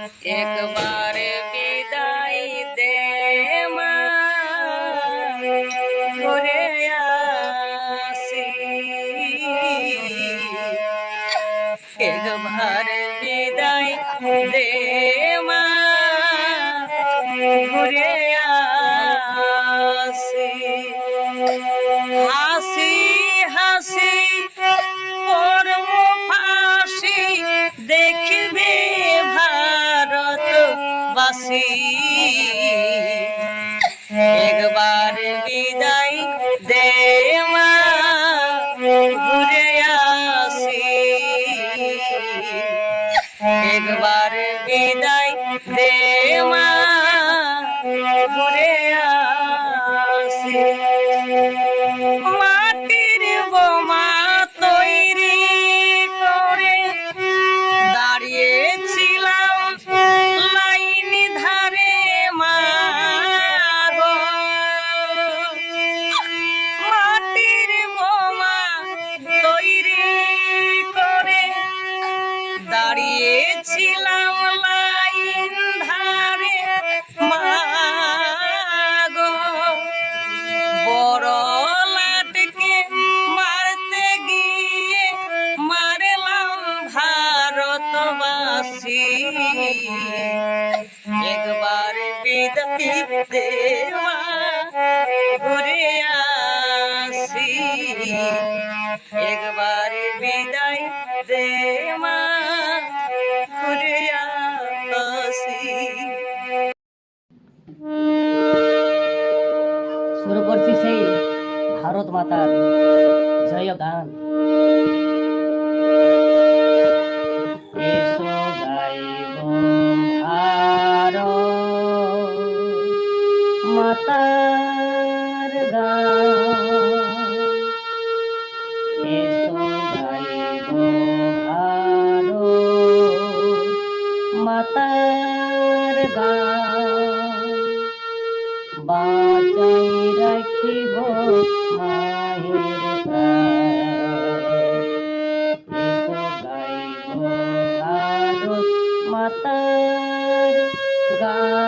একবার বিদায় দে মা, ঘুরে আসি। একবার বিদায় দে মা, ঘুরে আসি। হাসি হাসি পরব ফাঁসি, দেখবে ভারতবাসী। একবার বিদায় দে মা, ঘুরে আসি। একবার বিদায় দে মা, ঘুরে আসি। মাটির বোমা তৈরি করে দাঁড়িয়েছিলাম লাইন ধারে মা গো। মাটির বোমা তৈরি করে দাঁড়িয়েছিলাম লাইন ধারে মা গো। বড় লাটকে মারতে গিয়ে মারলাম ভারতবাসী। একবার বিদায় দে মা, ঘুরে আসি। একবার বিদায় দে মা, ঘুরে আসি। শুরু করছি সেই ভারত মাতার জয় গান। এসো গাইব ভারত মাতার গান, এসো গাইব ভারত মাতার গান। বাঁচাই রাখিব মায়ের প্রাণ, এসো গাইব ভারত মাতার গান।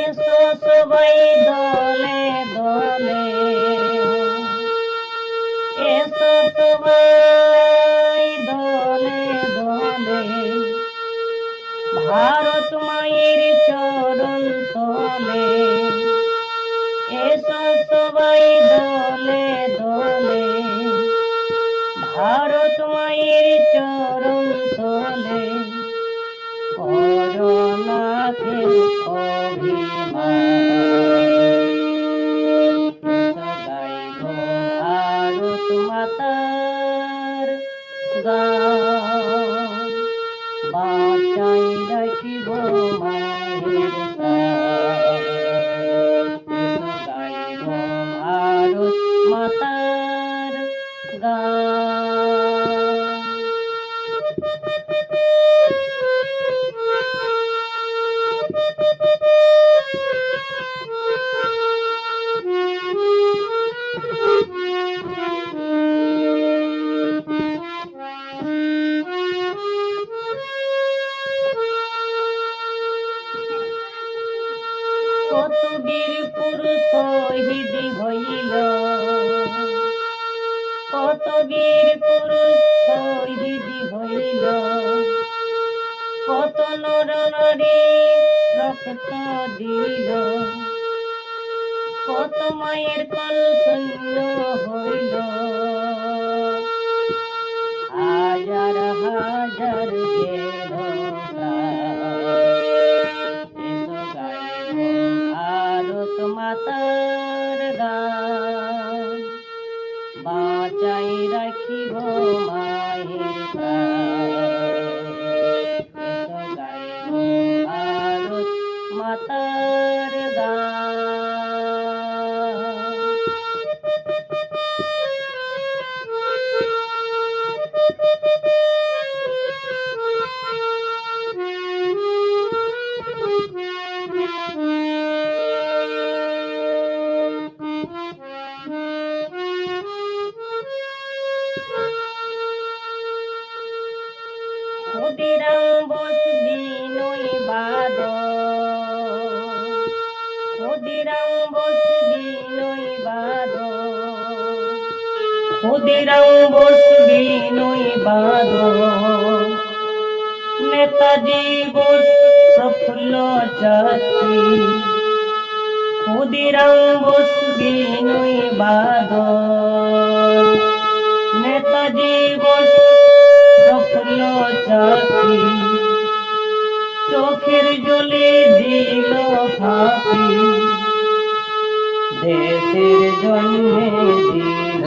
এসো সবাই দলে দলে, এসো সবাই দলে দলে, ভারত মায়ের চরণ তলে। এসো সবাই দলে দলে, ভারত মায়ের চরণ তলে। করোনাকে অভিমান, এসো গাইব ভারত মাতার গান। বাঁচাই রাখিব মায়ের প্রাণ, এসো গাইব ভারত মাতার গান। কত বীর পুরুষ শহীদ হইল, কত বীর পুরুষ শহীদ হইল, কত নর নারী রক্ত দিল, কত মায়ের কল শূন্য হইল। হাজার হাজার গেল এসো গাইব ভারত মাতার গান। বাঁচাই রাখিব মায়ের প্রাণ, এসো গাইব ভারত মাতা মাতার গান। ক্ষুদিরাম বস বিনয় বাদল, ক্ষুদিরাম বস বিনয় বাদল, ক্ষুদিরাম বস বিনয় বাদল, নেতাজি বোস প্রফুল্ল চাচি। ক্ষুদিরাম বোস বিনয় বাদল, নেতাজি বোস প্রফুল্ল চাচি। চোখের জলে দিল ফাঁকি, দেশের জন্যে দিল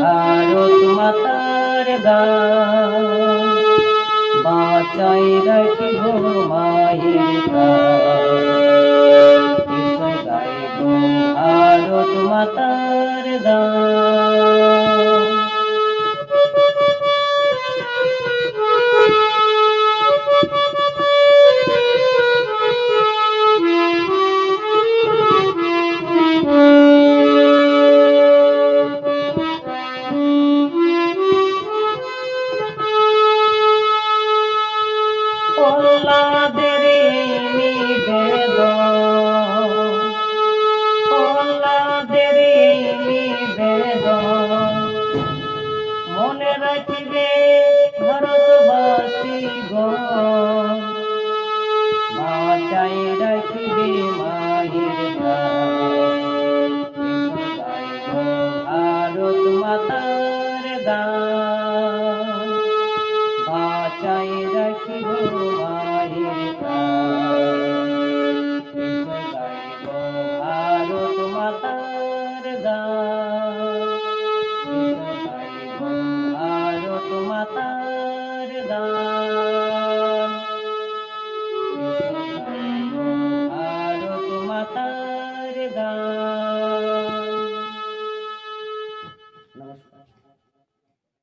ভারত মাতার গান। বাঁচাই রাখিব মায়ের প্রাণ, গাইব ভারত মাতার গান। পল্লাদে